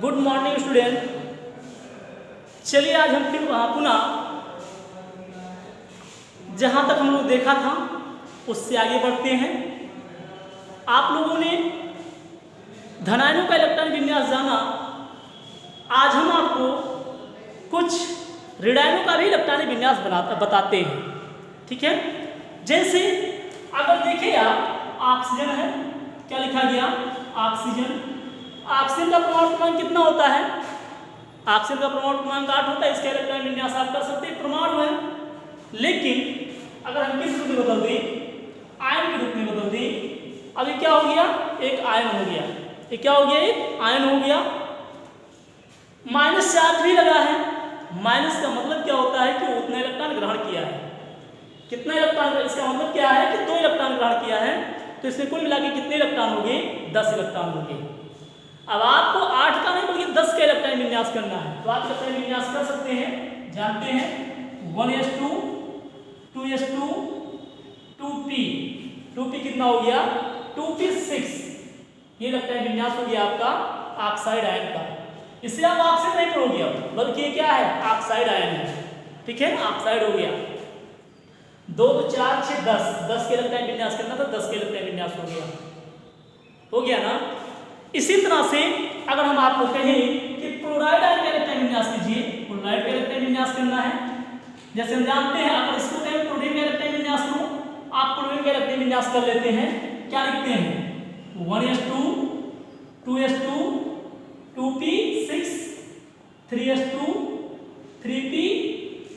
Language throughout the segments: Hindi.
Good morning student. चलिए आज हम फिर पुनः जहाँ तक हम लोग देखा था उससे आगे बढ़ते हैं। आप लोगों ने धनायनों का इलेक्ट्रॉनिक विन्यास जाना। आज हम आपको कुछ ऋणायनों का भी इलेक्ट्रॉनिक विन्यास बताते हैं। ठीक है, जैसे अगर देखिए आप ऑक्सीजन है, क्या लिखा गया ऑक्सीजन। ऑक्सीजन का परमाणु क्रमांक कितना होता है? ऑक्सीजन का परमाणु क्रमांक 8 होता है। इसका इलेक्ट्रॉनिक विन्यास आप कर सकते हैं, परमाणु है। लेकिन अगर हम किस रूप में बदल दें, आयन के रूप में बदल दें, अभी क्या हो गया, एक आयन हो गया। ये क्या हो गया, एक आयन हो गया। माइनस चार्ज भी लगा है। माइनस का मतलब क्या होता है कि उतना इलेक्ट्रॉन ग्रहण किया है। कितना इलेक्ट्रॉन, इसका मतलब क्या है कि 2 इलेक्ट्रॉन ग्रहण किया है। तो इसमें कुल मिला के कितने इलेक्ट्रॉन हो गए, 10 इलेक्ट्रॉन हो गए। अब आपको 8 का नहीं बल्कि 10 का इलेक्ट्रॉन विन्यास करना है। तो आप इलेक्ट्रॉन विन्यास कर सकते हैं, जानते हैं 1s2 2s2 2p 2p कितना हो गया 2p6। ये इलेक्ट्रॉन विन्यास हो गया आपका ऑक्साइड आयन का। इससे आप ऑक्सीजन नहीं पढ़ोगे अब, बल्कि ये क्या है, ऑक्साइड आयन है। ठीक है, ऑक्साइड हो गया। 2 2 4 6 10 के इलेक्ट्रॉन विन्यास करना था, 10 के इलेक्ट्रॉन विन्यास हो गया ना। इसी तरह से अगर हम आपको कहें कि क्लोराइड आयन का इलेक्ट्रॉन विन्यास कीजिए, क्लोराइड का इलेक्ट्रॉन विन्यास करना है। जैसे हम जानते हैं अगर इसको कहें क्लोरीन का इलेक्ट्रॉन विन्यास करो, आप क्लोरीन का इलेक्ट्रॉन विन्यास कर लेते हैं। क्या लिखते हैं 1s2 2s2 2p6 3s2 3p,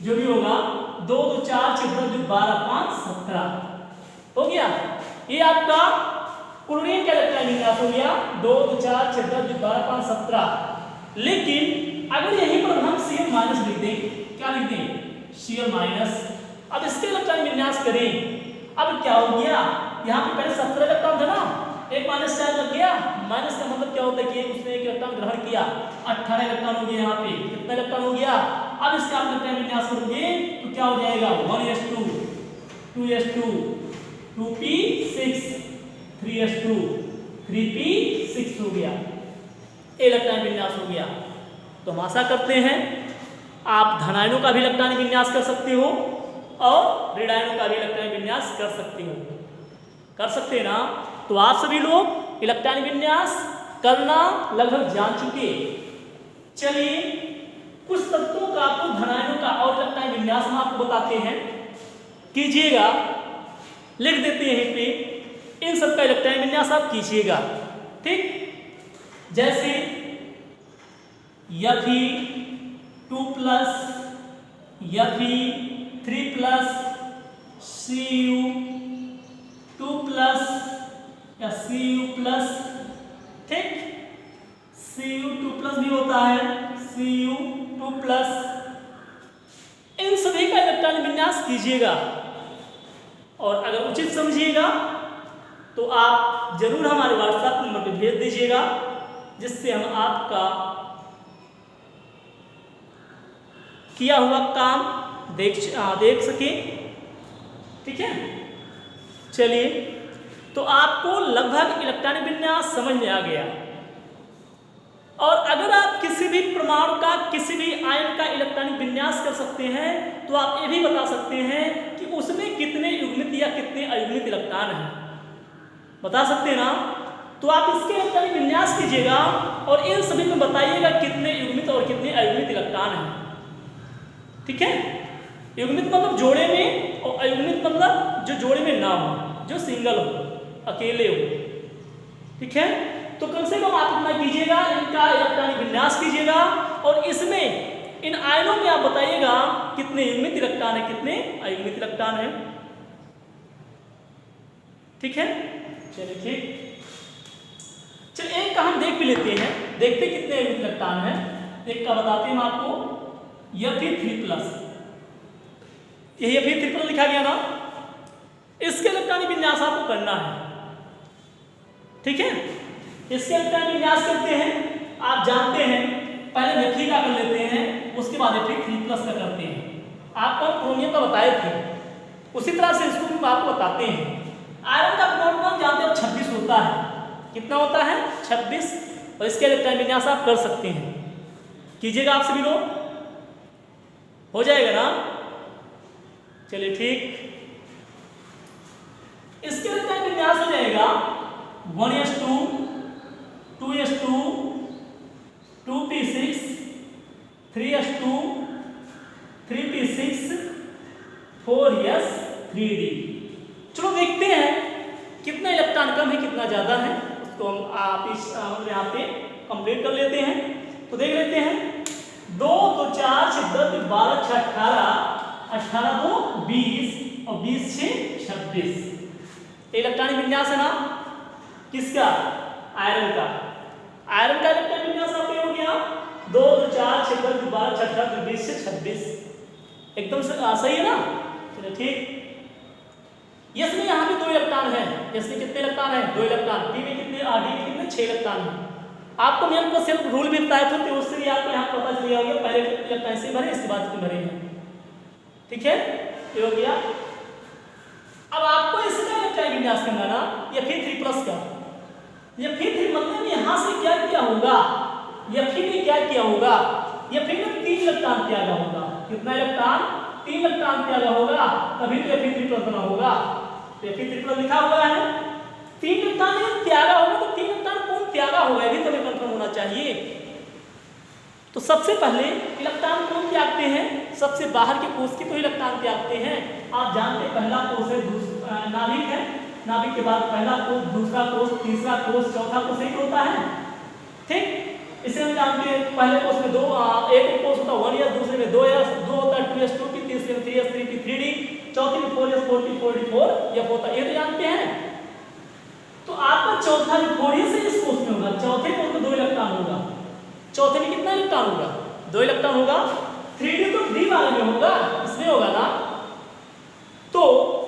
जो भी होगा 2 2 4 6 10 12 5 17 हो गया। ये आपका क्लोरीन का इलेक्ट्रॉन विन्यास हो गया 2 2 4 6 10 12 5 17। लेकिन अगर यहीं पर हम Cl माइनस लिख दें, क्या लिख दें Cl माइनस। अब इसके इलेक्ट्रॉन विन्यास करें, अब क्या हो गया, यहाँ पे पहले 17 इलेक्ट्रॉन था ना, एक माइनस चार्ज लग गया। माइनस का मतलब क्या होता है कि उसने एक इलेक्ट्रॉन ग्रहण किया, 18 इलेक्ट्रॉन हो गया। यहाँ पे कितना इलेक्ट्रॉन हो गया। अब इसका आप इलेक्ट्रॉन विन्यास करोगे तो क्या हो जाएगा 1s2 2s2 2p6 3s2 3p6 हो गया। इलेक्ट्रॉन विन्यास हो गया। तो हम आशा करते हैं आप धनायनों का भी इलेक्ट्रॉनिक विन्यास कर सकते हो और ऋणायनों का भी इलेक्ट्रॉनिक विन्यास कर सकते हो। कर सकते हैं ना। तो आप सभी लोग इलेक्ट्रॉनिक विन्यास करना लगभग जान चुके। चलिए कुछ तत्वों का आपको धनायनों का और इलेक्ट्रॉनिक विन्यास हम आपको बताते हैं, कीजिएगा। लिख देते हैं यहीं पे, इन सब का इलेक्ट्रॉनिक विन्यास आप कीजिएगा। ठीक, जैसे Fe2+, Fe3+, Cu2+ या Cu+। ठीक, Cu2+ भी होता है, Cu2+। इन सभी का इलेक्ट्रॉनिक विन्यास कीजिएगा और अगर उचित समझिएगा तो आप जरूर हमारे व्हाट्सएप नंबर पर भेज दीजिएगा, जिससे हम आपका किया हुआ काम देख सकें। ठीक है, चलिए तो आपको लगभग इलेक्ट्रॉनिक विन्यास समझ में आ गया। और अगर आप किसी भी परमाणु का, किसी भी आयन का इलेक्ट्रॉनिक विन्यास कर सकते हैं तो आप ये भी बता सकते हैं कि उसमें कितने युग्मित या कितने अयुग्मित इलेक्ट्रॉन हैं, बता सकते हैं ना। तो आप इसके इलेक्ट्रॉनिक विन्यास कीजिएगा और इन सभी में बताइएगा कितने युग्मित और कितने अयुग्मित इलेक्ट्रॉन हैं। ठीक है, युग्मित मतलब जोड़े में और अयुग्मित मतलब जो जोड़े में ना हो, जो सिंगल हो, अकेले हो। ठीक है, तो कम से कम आप इतना कीजिएगा, इनका इलेक्ट्रॉनिक विन्यास कीजिएगा और इसमें इन आयनों में आप बताइएगा कितने युग्मित इलेक्ट्रॉन है, कितने अयुग्मित इलेक्ट्रॉन है। ठीक है, चलिए ठीक। चलिए एक का हम देख भी लेते हैं, देखते कितने अयुग्मित इलेक्ट्रॉन है। एक का बताते हैं हम आपको, Fe3+। यही Fe3+ लिखा गया ना, इसके इलेक्ट्रॉनिक विन्यास आपको करना है। ठीक है, इसके इलेक्ट्रॉनिक विन्यास करते हैं, आप जानते हैं पहले Fe का कर लेते हैं, उसके बाद Fe3+ का करते हैं। आपको क्रोमियम का बताए थे, उसी तरह से इसको भी आपको बताते हैं। आयरन का परमाणु क्रमांक जानते हैं 26 होता है। कितना होता है 26। और इसके इलेक्ट्रॉन विन्यास आप कर सकते हैं। कीजिएगा आप सभी लोग, हो जाएगा ना? चलिए ठीक, इसके इलेक्ट्रॉन विन्यास हो जाएगा 1s2 2s2 2p6 3s2 3p6 4s3d। चलो देखते हैं कितना इलेक्ट्रॉन कम है कितना ज्यादा है, उसको हम आप इस यहाँ पे कंप्लीट कर लेते हैं। तो देख लेते हैं, 2 2 4 6 10 12 6 18 18 2 20 और 20 6 26। इलेक्ट्रॉनिक विन्यास है ना किसका? आयरन का। आयरन का इलेक्ट्रॉनिक विन्यास आपका हो गया 2 2 4 6 10 12 6 18 20 से 26। एकदम सही है ना? चलिए ठीक। यस में यहाँ पे 2 इलेक्ट्रॉन है। यस में कितने इलेक्ट्रॉन है? 2 इलेक्ट्रॉन। डी में कितने? डी में कितने? 6 इलेक्ट्रॉन है। आपको मैं आपको सिर्फ रूल भी बताया था तो उससे भी आपको यहाँ पता चल गया होगा पहले इलेक्ट्रॉन से भरे इसके बाद भरे हैं। ठीक है, ये हो गया। अब आपको इसका इलेक्ट्रॉन विन्यास करना ना Fe3+ का। Fe3 मतलब यहाँ से क्या किया होगा? Fe में क्या किया होगा? Fe में 3 इलेक्ट्रॉन त्यागा होगा। कितना इलेक्ट्रॉन? 3 इलेक्ट्रॉन त्यागा होगा, तभी तो Fe3+ बना होगा। Fe3+ लिखा हुआ है। 3 इलेक्ट्रॉन त्यागा होगा तो 3 इलेक्ट्रॉन कौन त्यागा होगा, ये भी तो हमें कंफर्म होना चाहिए। तो सबसे पहले इलेक्ट्रॉन कौन त्यागते हैं? सबसे बाहर के कोष के तो इलेक्ट्रॉन त्यागते हैं। आप जानते हैं पहला कोष है नाभिक है, नाभिक के बाद पहला कोष, दूसरा कोष, तीसरा कोष, चौथा कोष एक होता है। ठीक, इसे हम जानते हैं पहले कोष में एक कोष होता है 1s, दूसरे में 2s, 2 होता है 2s 2p, तीसरे में 3s 3p 3d, चौथे में 4s 4p 4d 4f होता है। ये तो जानते हैं। तो आपका चौथा जो 4s है इस कोष में होगा, चौथे कोष में 2 इलेक्ट्रॉन होगा। चौथे में कितना इलेक्ट्रॉन होगा? 2 इलेक्ट्रॉन होगा। 3d तो d वाले में होगा, इसमें होगा ना। तो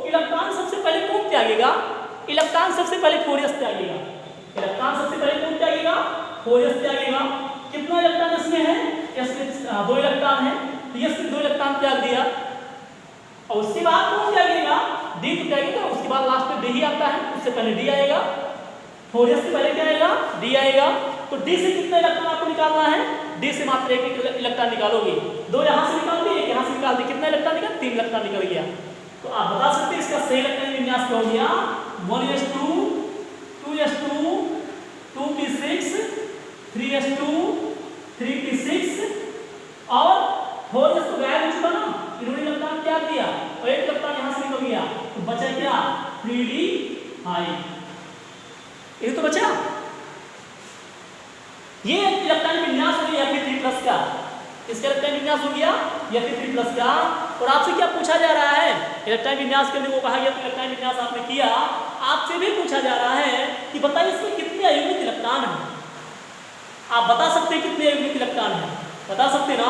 इलेक्ट्रॉन सबसे पहले कौन त्यागेगा? इलेक्ट्रॉन सबसे पहले 4s त्यागेगा। इलेक्ट्रॉन सबसे पहले कौन त्यागेगा? 4s त्यागेगा। कितना इलेक्ट्रॉन इसमें है? इसमें 2 इलेक्ट्रॉन है, तो s में 2 इलेक्ट्रॉन त्याग दिया। और उसके बाद कौन त्यागेगा? d तो त्यागेगा, उसके बाद लास्ट में d ही आता है, उससे पहले d आएगा। 4s से पहले क्या आएगा? d आएगा। तो d से कितना इलेक्ट्रॉन आपको निकालना है? d से मात्र एक इलेक्ट्रॉन निकालोगे। 2 यहाँ से निकाल दिए, एक यहाँ से निकाल दिए, कितना इलेक्ट्रॉन निकला? 3 इलेक्ट्रॉन निकल गया। तो आप बता सकते हैं इसका सही इलेक्ट्रॉन विन्यास क्या हो गया? 1s2 2s2 2p6 3s2 3p6 और 4s तो गायब हो चुका ना, इन्होंने इलेक्ट्रॉन त्याग दिया और एक इलेक्ट्रॉन यहाँ से निकल गया, तो बचा क्या? 3d high. ये तो बचा। ये इलेक्ट्रॉन विन्यास हो गया Fe3+ का। इसका इलेक्ट्रॉन विन्यास हो गया Fe3+ का। और आपसे क्या पूछा जा रहा है? इलेक्ट्रॉन विन्यास करने को कहा गया तो इलेक्ट्रॉन विन्यास आपने किया। आपसे भी पूछा जा रहा है कि बताइए इसमें कितने अयुग्मित इलेक्ट्रॉन हैं। आप बता सकते हैं कितने अयुग्मित इलेक्ट्रॉन हैं? बता सकते ना?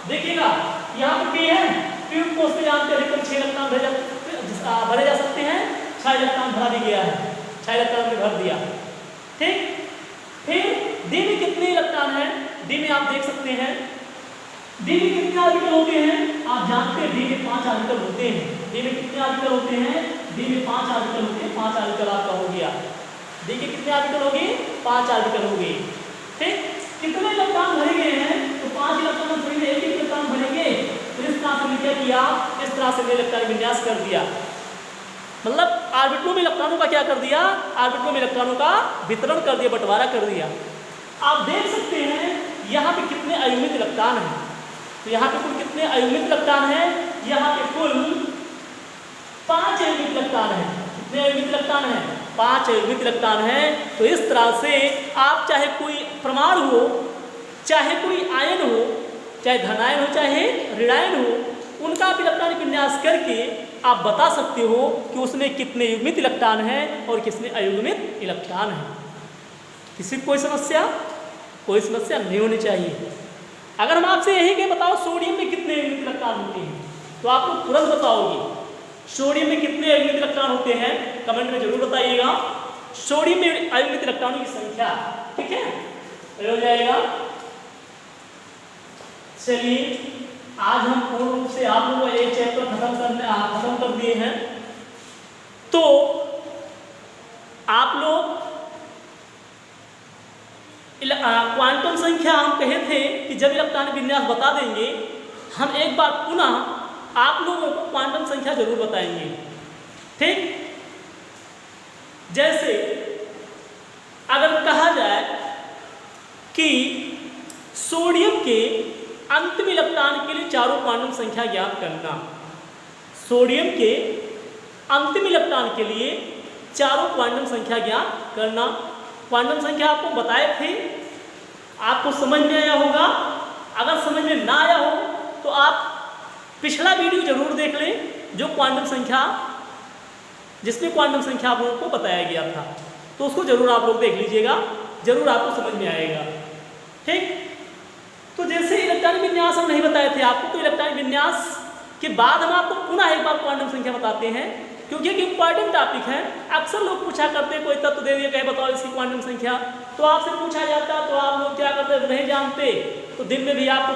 देखिएगा यहाँ पर p है, p कोष में जानते हैं 6 इलेक्ट्रॉन भरे जा सकते हैं। 6 इलेक्ट्रॉन भरा भी गया है, 6 इलेक्ट्रॉन में भर दिया। ठीक, फिर d में कितने इलेक्ट्रॉन हैं? d में आप देख सकते हैं d में कितने ऑर्बिटल होते हैं? आप जानते हैं d में 5 ऑर्बिटल होते हैं। d में कितने ऑर्बिटल होते हैं? d में 5 ऑर्बिटल होते हैं। 5 ऑर्बिटल आपका हो गया। d के कितने ऑर्बिटल हो गए? 5 ऑर्बिटल हो गए। ठीक, कितने इलेक्ट्रॉन भरे गए हैं? तो 5 इलेक्ट्रॉन भरे, एक इलेक्ट्रॉन भरेंगे। तो इस तरह से क्या किया? इस तरह से इलेक्ट्रॉन विन्यास कर दिया। मतलब ऑर्बिटलों में इलेक्ट्रॉनों का क्या कर दिया? ऑर्बिटलों में इलेक्ट्रॉनों का वितरण कर दिया, बंटवारा कर दिया। आप देख सकते हैं यहाँ पे कितने अयुग्मित इलेक्ट्रॉन हैं। तो यहाँ पे कुल कितने अयुग्मित इलेक्ट्रॉन हैं? यहाँ पे कुल 5 अयुग्मित इलेक्ट्रॉन हैं। कितने अयुग्मित इलेक्ट्रॉन हैं? 5 अयुग्मित इलेक्ट्रॉन हैं। तो इस तरह से आप चाहे कोई परमाणु हो, चाहे कोई आयन हो, चाहे धनायन हो, चाहे ऋणायन हो, उनका आप इलेक्ट्रॉनिक विन्यास करके आप बता सकते हो कि उसमें कितने युग्मित इलेक्ट्रॉन हैं और कितने अयुग्मित इलेक्ट्रॉन हैं। किसी कोई समस्या नहीं होनी चाहिए। अगर हम आपसे यही कहें बताओ सोडियम में कितने युग्मित इलेक्ट्रॉन होते हैं, तो आप लोग तुरंत बताओगे सोडियम में कितने अयुग्मित इलेक्ट्रॉन होते हैं। कमेंट में जरूर बताइएगा सोडियम में अयुग्मित इलेक्ट्रॉनों की संख्या। ठीक है, हो जाएगा। चलिए आज हम पूर्ण रूप से आप लोगों को एक चैप्टर खत्म कर दिए हैं। तो आप लोग क्वांटम संख्या हम कहे थे कि जब इलेक्ट्रॉनिक विन्यास बता देंगे, हम एक बार पुनः आप लोगों को क्वांटम संख्या जरूर बताएंगे। ठीक, जैसे अगर कहा जाए कि सोडियम के अंतिम इलेक्ट्रॉन के लिए चारों क्वांटम संख्या ज्ञात करना, सोडियम के अंतिम इलेक्ट्रॉन के लिए चारों क्वांटम संख्या ज्ञात करना। क्वांटम संख्या आपको बताए थे, आपको समझ में आया होगा। अगर समझ में ना आया हो तो आप पिछला वीडियो जरूर देख लें, जो क्वांटम संख्या जिसमें क्वांटम संख्या आप लोगों को बताया गया था, तो उसको जरूर आप लोग देख लीजिएगा, जरूर आपको समझ में आएगा। ठीक, तो जैसे इलेक्ट्रॉनिक विन्यास हम नहीं बताए थे आपको, तो इलेक्ट्रॉनिक विन्यास के बाद हम आपको पुनः एक बार क्वांटम संख्या बताते हैं, क्योंकि एक इंपॉर्टेंट टॉपिक है। अक्सर लोग पूछा करते हैं, कोई तत्व दे दिया, कहे बताओ इसकी क्वांटम संख्या, तो आपसे पूछा जाता, तो आप लोग क्या करते, नहीं जानते, तो दिन में भी आपको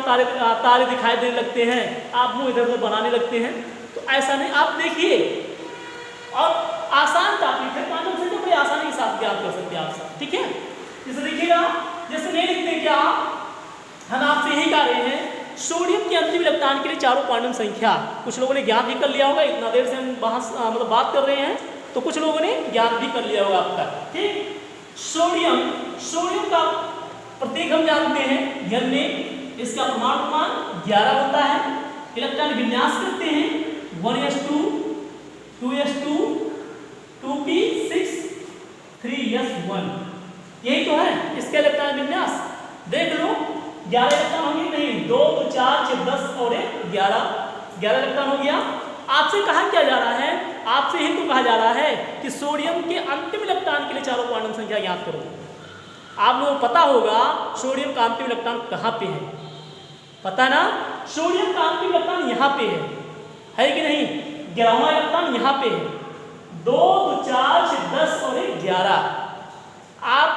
तारे दिखाई देने लगते हैं, आप मुंह इधर उधर बनाने लगते हैं। तो ऐसा नहीं, आप देखिए, और आसान टॉपिक है, क्वांटम संख्या बड़ी आसानी के साथ ज्ञात कर सकते हैं आप सब। ठीक है, जैसे देखिएगा, जैसे नहीं लिखते क्या, हम आपसे यही कह रहे हैं, सोडियम के अंतिम इलेक्ट्रॉन के लिए चारों क्वांटम संख्या कुछ लोगों ने ज्ञात भी कर लिया होगा। इतना देर से हम मतलब बात कर रहे हैं, तो कुछ लोगों ने ज्ञात भी कर लिया होगा अब तक। ठीक, सोडियम का प्रतीक हम जानते हैं N में, इसका परमाणु 11 होता है। इलेक्ट्रॉन विन्यास करते हैं 1s2 2s2 2p6 3s1, यही तो है इसका इलेक्ट्रॉन विन्यास। देख लो, 11 इलेक्ट्रॉन होंगे, नहीं 2 2 4 6 10 और 11 इलेक्ट्रॉन हो गया। आपसे कहा क्या जा रहा है, आपसे ही तो कहा जा रहा है कि सोडियम के अंतिम इलेक्ट्रॉन के लिए चारों क्वांटम संख्या ज्ञात करो। आप लोगों को पता होगा सोडियम का अंतिम इलेक्ट्रॉन कहाँ पे है, पता ना, सोडियम का अंतिम इलेक्ट्रॉन यहाँ पे है कि नहीं, 11वां इलेक्ट्रॉन यहाँ पे है। 2 2 4 6 10 और 11, आप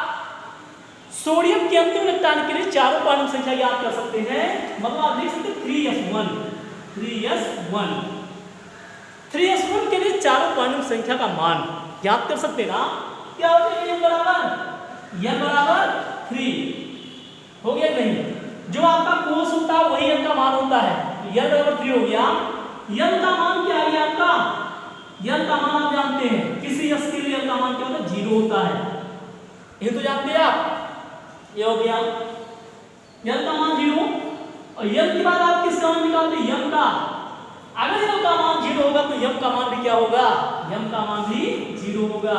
सोडियम के अंतिम इलेक्ट्रॉन के लिए चारों क्वांटम संख्या ज्ञात कर सकते हैं। मतलब आप लिख सकते 3s1 के लिए चारों क्वांटम संख्या का मान ज्ञात कर सकते हैं ना। क्या हो जाएगा, n बराबर 3 हो गया नहीं, जो आपका कोस होता है वही n का मान होता है, तो n बराबर 3 हो गया। n का मान क्या है आपका, n का मान आप जानते हैं, किसी s के लिए n का मान क्या होता है, 0 होता है, ये तो जानते हैं आप। ये हो गया n का मान 0, और n के बाद आप किसका मान निकालते हैं, m का। अगर m का मान 0 होगा तो m का मान भी क्या होगा, m का मान भी 0 होगा।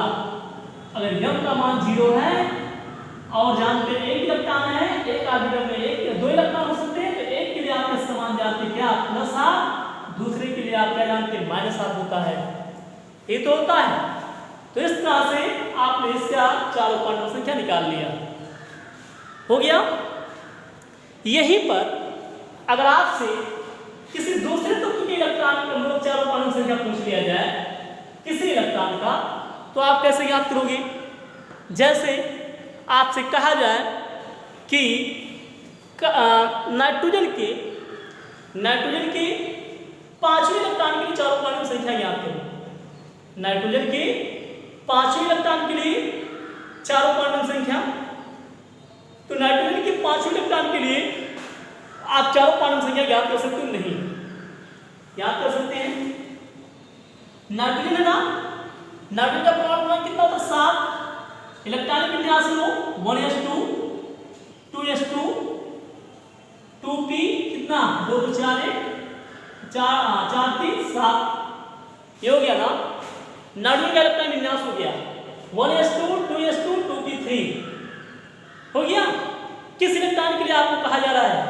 अगर m का मान 0 है और जानते हैं एक इलेक्ट्रॉन है, एक ऑर्बिटल में एक 2 इलेक्ट्रॉन हो सकते हैं, तो एक के लिए आप इसका मान जानते हैं क्या, +8, दूसरे के लिए आप क्या जानते हैं, -8 होता है, ये तो होता है। तो इस तरह से आपने इसका चारों क्वांटम संख्या निकाल लिया, हो गया। यहीं पर अगर आपसे किसी दूसरे तत्व के इलेक्ट्रॉन का मतलब चारों क्वांटम संख्या पूछ लिया जाए किसी इलेक्ट्रॉन का, तो आप कैसे ज्ञात करोगे। जैसे आपसे कहा जाए कि नाइट्रोजन के 5वें इलेक्ट्रॉन के लिए चारों क्वांटम संख्या ज्ञात करो। नाइट्रोजन के 5वें इलेक्ट्रॉन के लिए चारों क्वांटम संख्या, तो नाइट्रोजन के 5वें इलेक्ट्रॉन के लिए आप चारों क्वांटम संख्या ज्ञात कर सकते हो, नहीं ज्ञात कर सकते हैं। नाइट्रोजन है ना, नाइट्रोजन का परमाणु कितना होता है, 7, इलेक्ट्रॉनिक विन्यास लो 1s2 2s2 2p कितना 2 2 4 4 3 7, ये हो गया ना। नाइट्रोजन का इलेक्ट्रॉनिक विन्यास हो गया 1s2 2s2 2p3 हो गया। किस इलेक्ट्रॉन के लिए आपको कहा जा रहा है,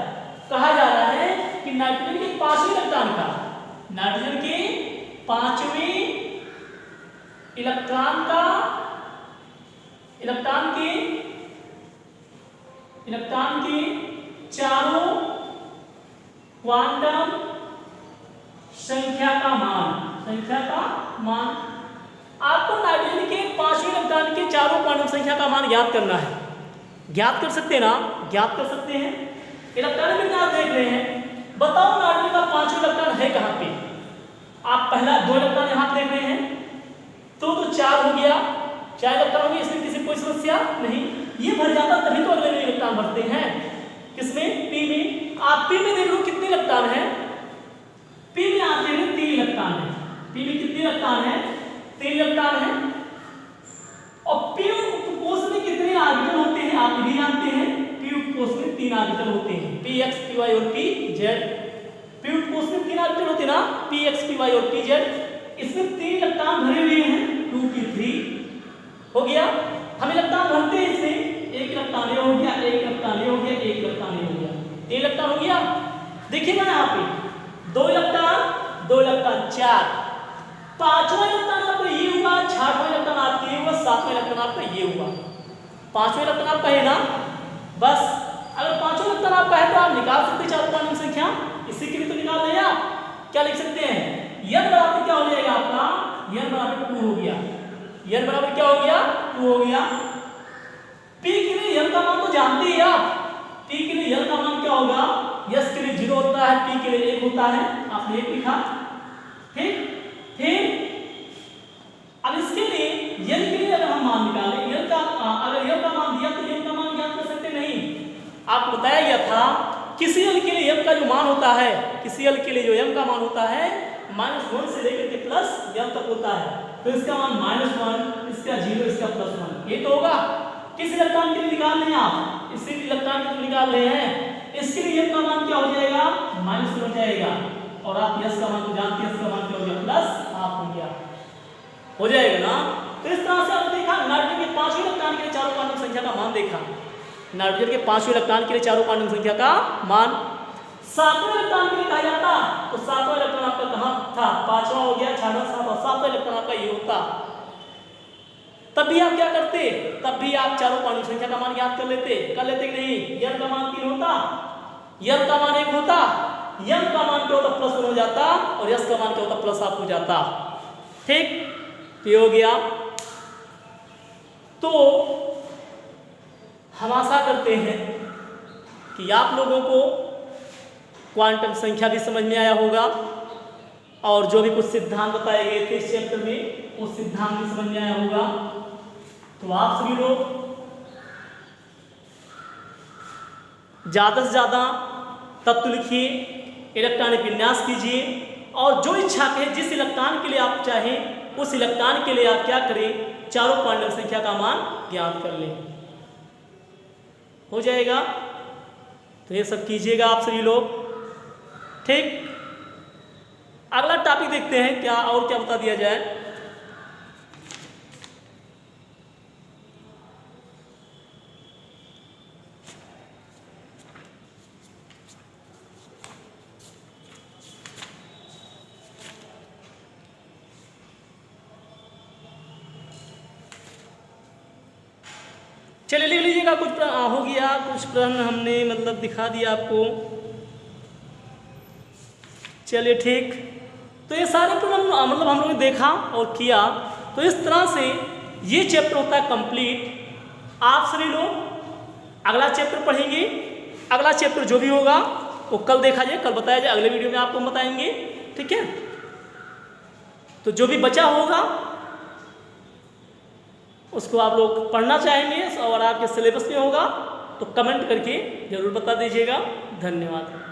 कहा जा रहा है कि नाइट्रोजन के 5वें इलेक्ट्रॉन का, नाइट्रोजन के 5वें इलेक्ट्रॉन का, इलेक्ट्रॉन के चारों क्वांटम संख्या का मान, आपको नाइट्रोजन के 5वें इलेक्ट्रॉन के चारों क्वांटम संख्या का मान ज्ञात करना है। ज्ञात कर सकते हैं ना, ज्ञात कर सकते हैं। इलेक्ट्रॉनिक विन्यास देख रहे हैं, बताओ नाइट्रोजन का 5वां इलेक्ट्रॉन है कहाँ पे। आप पहला 2 इलेक्ट्रॉन यहाँ देख रहे हैं, तो 4 हो गया, 4 इलेक्ट्रॉन हो गया, इसमें किसी कोई समस्या नहीं। ये भर जाता तभी तो अगले में इलेक्ट्रॉन भरते हैं। किसमें? पी में। आप पी में देख लो कितने इलेक्ट्रॉन है, पी में आप देख लो 3 इलेक्ट्रॉन है। पी में कितने इलेक्ट्रॉन है? 3 इलेक्ट्रॉन है। और पी कोष में कितने ऑर्बिटल होते हैं आप भी जानते हैं, पी कोष में 3 ऑर्बिटल होते हैं, पी एक्स पी वाई और पी जेड। पी कोष में 3 ऑर्बिटल होते हैं ना, पी एक्स पी वाई और पी जेड। इसमें 3 इलेक्ट्रॉन भरे हुए हैं, 2p3 हो गया। हम इलेक्ट्रॉन भरते हैं इसमें, एक इलेक्ट्रॉन ये हो गया, एक इलेक्ट्रॉन ये हो गया, एक इलेक्ट्रॉन ये हो गया, 3 इलेक्ट्रॉन हो गया। देखिएगा यहाँ पे 2 इलेक्ट्रॉन 4, 5वां इलेक्ट्रॉन आपका ये हुआ, 6वां इलेक्ट्रॉन आपका ये हुआ, 7वां इलेक्ट्रॉन आपका ये हुआ। 5वां इलेक्ट्रॉन आपका है ना, बस अगर 5वां इलेक्ट्रॉन आपका है तो आप निकाल सकते हैं चारों क्वांटम संख्या, इसी के लिए तो निकाल दें आप। क्या लिख सकते हैं? n बराबर क्या हो जाएगा आपका, n बराबर 2 हो गया, n बराबर क्या हो गया, 2 हो गया। p के लिए n का मान तो जानते ही आप, p के लिए n का मान क्या होगा, s के लिए 0 होता है, p के लिए 1 होता है, आपने 1 लिखा, ठीक। फिर अब इसके लिए n के लिए अगर हम मान निकालें, n का अगर n का मान दिया तो n का मान ज्ञात कर सकते नहीं। आपको बताया गया था किसी l के लिए m का जो मान होता है, किसी l के लिए जो m का मान होता है -1 से लेकर के प्लस m तक होता है। तो इसका मान -1, इसका 0, इसका +1, ये तो होगा। किस इलेक्ट्रॉन के लिए निकाल रहे हैं आप, इसी इलेक्ट्रॉन के लिए निकाल रहे हैं। इसके लिए m का मान क्या हो जाएगा, -1 हो जाएगा। और आप s का मान तो जानते हैं, s का मान क्या हो गया, प्लस हाफ हो गया, हो जाएगा ना। तो इस तरह से आपने देखा नाइट्रोजन के 5वें इलेक्ट्रॉन के लिए चारों क्वांटम संख्या का मान देखा, नाइट्रोजन के 5वें इलेक्ट्रॉन के लिए चारों क्वांटम संख्या का मान। 7वें इलेक्ट्रॉन के लिए कहा जाता तो 7वां इलेक्ट्रॉन आपका कहाँ था, 5वां हो गया, 6वां 7वां इलेक्ट्रॉन आपका ये होता। तब भी आप क्या करते, तब भी आप चारों क्वांटम संख्या का मान याद कर लेते कि नहीं। n का मान 3 होता, n का मान 1 होता, m का मान क्या होता, +1 हो जाता, और s का मान क्या होता, +1 हो जाता, ठीक। ये हो गया। तो हम आशा करते हैं कि आप लोगों को क्वांटम संख्या भी समझ में आया होगा, और जो भी कुछ सिद्धांत बताए गए थे इस चैप्टर में, उस सिद्धांत भी समझ में आया होगा। तो आप सभी लोग ज़्यादा से ज़्यादा तत्व लिखिए, इलेक्ट्रॉनिक विन्यास कीजिए, और जो इच्छा है जिस इलेक्ट्रॉन के लिए आप चाहें उस इलेक्ट्रॉन के लिए आप क्या करें, चारों क्वांटम संख्या का मान ज्ञात कर लें, हो जाएगा। तो ये सब कीजिएगा आप सभी लोग, ठीक। अगला टॉपिक देखते हैं क्या और क्या बता दिया जाए। चलिए लिख लीजिएगा, कुछ हो गया, कुछ प्रश्न हमने मतलब दिखा दिया आपको। चलिए ठीक। तो ये सारे प्रश्न मतलब हम लोगों ने देखा और किया। तो इस तरह से ये चैप्टर होता है कंप्लीट। आप सभी लोग अगला चैप्टर पढ़ेंगे, अगला चैप्टर जो भी होगा वो कल देखा जाए, कल बताया जाए, अगले वीडियो में आपको बताएंगे, ठीक है। तो जो भी बचा होगा उसको आप लोग पढ़ना चाहेंगे और आपके सिलेबस में होगा तो कमेंट करके ज़रूर बता दीजिएगा। धन्यवाद।